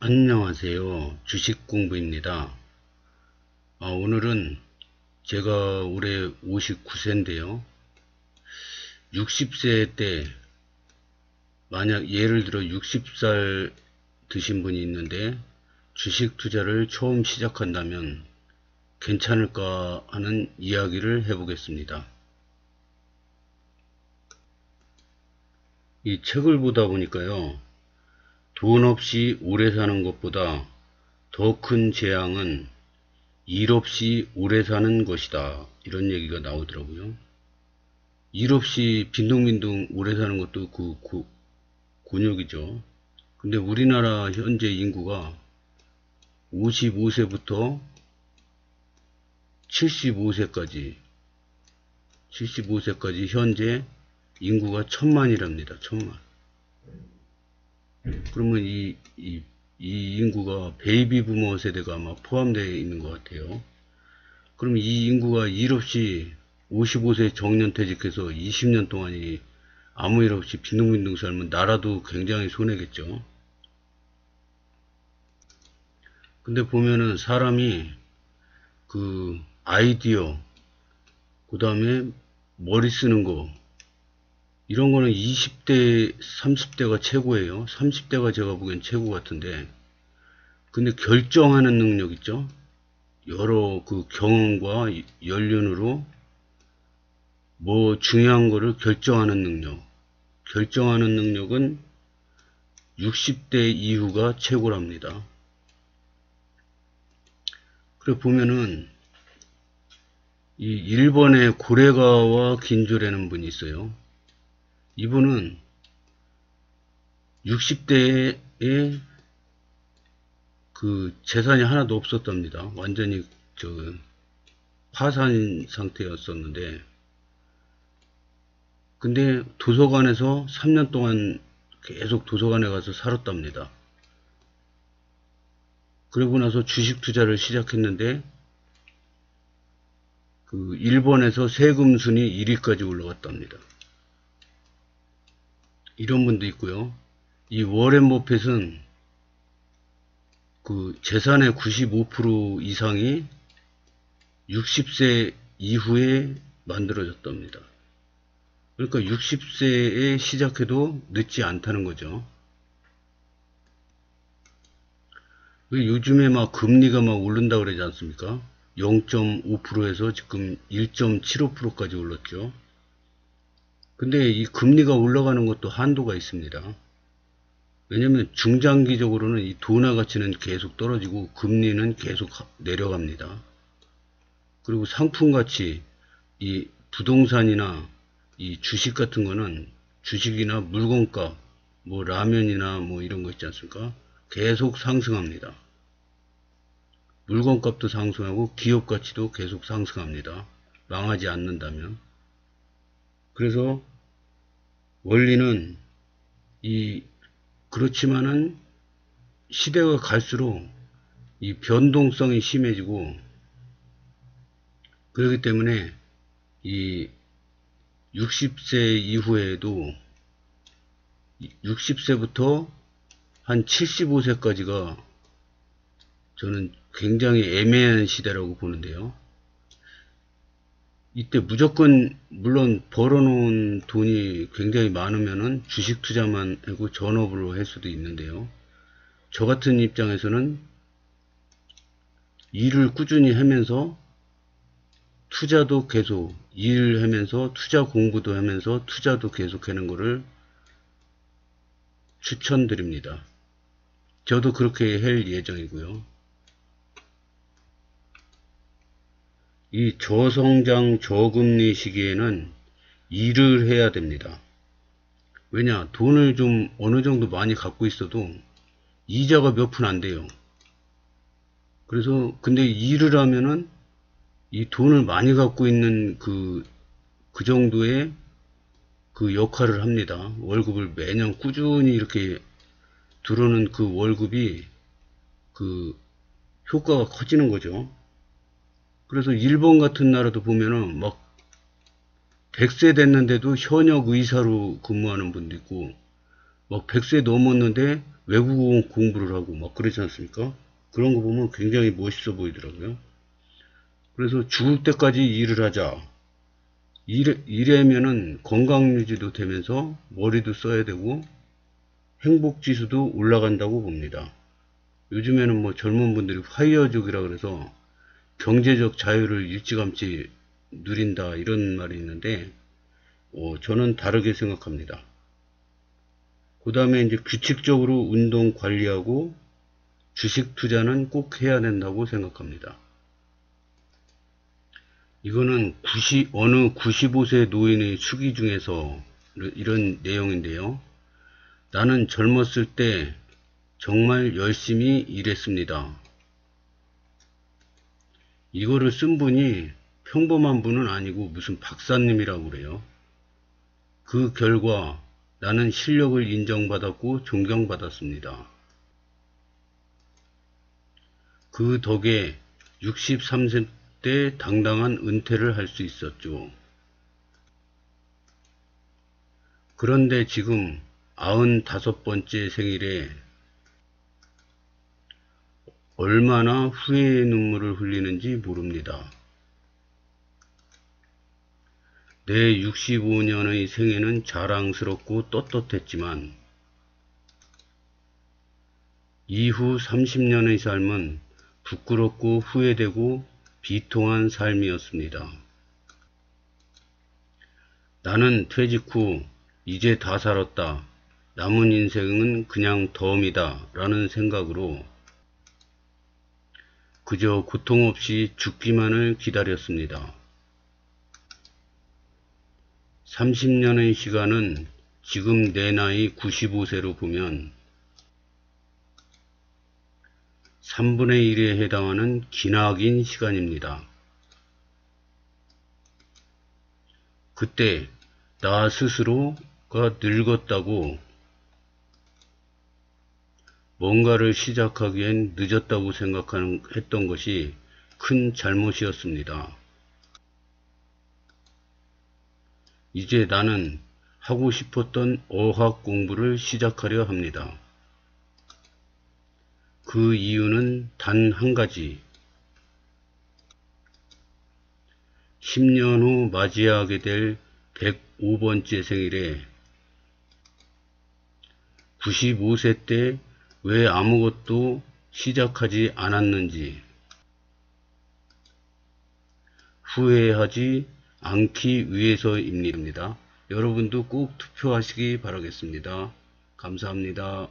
안녕하세요. 주식공부입니다. 오늘은 제가 올해 59세인데요. 60세 때 만약 예를 들어 60살 드신 분이 있는데 주식 투자를 처음 시작한다면 괜찮을까 하는 이야기를 해보겠습니다. 이 책을 보다 보니까요. 돈 없이 오래 사는 것보다 더 큰 재앙은 일 없이 오래 사는 것이다. 이런 얘기가 나오더라고요. 일 없이 빈둥빈둥 오래 사는 것도 곤욕이죠. 근데 우리나라 현재 인구가 55세부터 75세까지 현재 인구가 1000만이랍니다. 1000만. 그러면 이 인구가 베이비 부머 세대가 아마 포함되어 있는 것 같아요. 그럼 이 인구가 일 없이 55세 정년퇴직해서 20년 동안이 아무 일 없이 빈둥빈둥 살면 나라도 굉장히 손해겠죠. 근데 보면은 사람이 그 아이디어, 그 다음에 머리 쓰는 거, 이런 거는 20대, 30대가 최고예요. 30대가 제가 보기엔 최고 같은데, 근데 결정하는 능력 있죠? 여러 그 경험과 연륜으로 뭐 중요한 거를 결정하는 능력은 60대 이후가 최고랍니다. 그래 보면은 이 일본의 고레가와 긴조라는 분이 있어요. 이분은 60대에 그 재산이 하나도 없었답니다. 완전히 파산 상태였었는데, 근데 도서관에서 3년 동안 계속 도서관에 가서 살았답니다. 그러고 나서 주식 투자를 시작했는데, 그 일본에서 세금 순위 1위까지 올라갔답니다. 이런 분도 있고요. 이 워렌 버핏은 그 재산의 95% 이상이 60세 이후에 만들어졌답니다. 그러니까 60세에 시작해도 늦지 않다는 거죠. 요즘에 막 금리가 막 오른다 그러지 않습니까? 0.5%에서 지금 1.75%까지 올랐죠. 근데 이 금리가 올라가는 것도 한도가 있습니다. 왜냐면 중장기적으로는 이 돈화 가치는 계속 떨어지고 금리는 계속 내려갑니다. 그리고 상품 가치, 이 부동산이나 이 주식 같은 거는 주식이나 물건값, 뭐 라면이나 뭐 이런 거 있지 않습니까? 계속 상승합니다. 물건값도 상승하고 기업 가치도 계속 상승합니다. 망하지 않는다면. 그래서 원리는 그렇지만은 시대가 갈수록 이 변동성이 심해지고, 그렇기 때문에 이 60세 이후에도 60세부터 한 75세까지가 저는 굉장히 애매한 시대라고 보는데요. 이때 무조건 물론 벌어놓은 돈이 굉장히 많으면은 주식 투자만 하고 전업으로 할 수도 있는데요. 저 같은 입장에서는 일을 꾸준히 하면서 투자도 계속 일을 하면서 투자 공부도 하면서 투자도 계속 하는 거를 추천드립니다. 저도 그렇게 할 예정이고요. 이 저성장 저금리 시기에는 일을 해야 됩니다. 왜냐, 돈을 좀 어느 정도 많이 갖고 있어도 이자가 몇 푼 안 돼요. 그래서 근데 일을 하면은 이 돈을 많이 갖고 있는 그 정도의 그 역할을 합니다. 월급을 매년 꾸준히 이렇게 들어오는 그 월급이 그 효과가 커지는 거죠. 그래서 일본 같은 나라도 보면은 막 100세 됐는데도 현역 의사로 근무하는 분도 있고, 막 100세 넘었는데 외국어 공부를 하고 막 그러지 않습니까? 그런 거 보면 굉장히 멋있어 보이더라고요. 그래서 죽을 때까지 일을 하자. 이래면은 건강 유지도 되면서 머리도 써야 되고 행복 지수도 올라간다고 봅니다. 요즘에는 뭐 젊은 분들이 파이어족이라 그래서 경제적 자유를 일찌감치 누린다 이런 말이 있는데 저는 다르게 생각합니다. 그 다음에 이제 규칙적으로 운동 관리하고 주식 투자는 꼭 해야 된다고 생각합니다. 이거는 어느 95세 노인의 수기 중에서 이런 내용인데요. 나는 젊었을 때 정말 열심히 일했습니다. 이거를 쓴 분이 평범한 분은 아니고 무슨 박사님이라고 그래요. 그 결과 나는 실력을 인정받았고 존경받았습니다. 그 덕에 63세 때 당당한 은퇴를 할 수 있었죠. 그런데 지금 95번째 생일에 얼마나 후회의 눈물을 흘리는지 모릅니다. 내 65년의 생애는 자랑스럽고 떳떳했지만 이후 30년의 삶은 부끄럽고 후회되고 비통한 삶이었습니다. 나는 퇴직 후 이제 다 살았다. 남은 인생은 그냥 덤이다 라는 생각으로 그저 고통 없이 죽기만을 기다렸습니다. 30년의 시간은 지금 내 나이 95세로 보면 3분의 1에 해당하는 기나긴 시간입니다. 그때 나 스스로가 늙었다고 뭔가를 시작하기엔 늦었다고 생각했던 것이 큰 잘못이었습니다. 이제 나는 하고 싶었던 어학 공부를 시작하려 합니다. 그 이유는 단 한 가지. 10년 후 맞이하게 될 105번째 생일에 95세 때 왜 아무것도 시작하지 않았는지 후회하지 않기 위해서입니다. 여러분도 꼭 투표하시기 바라겠습니다. 감사합니다.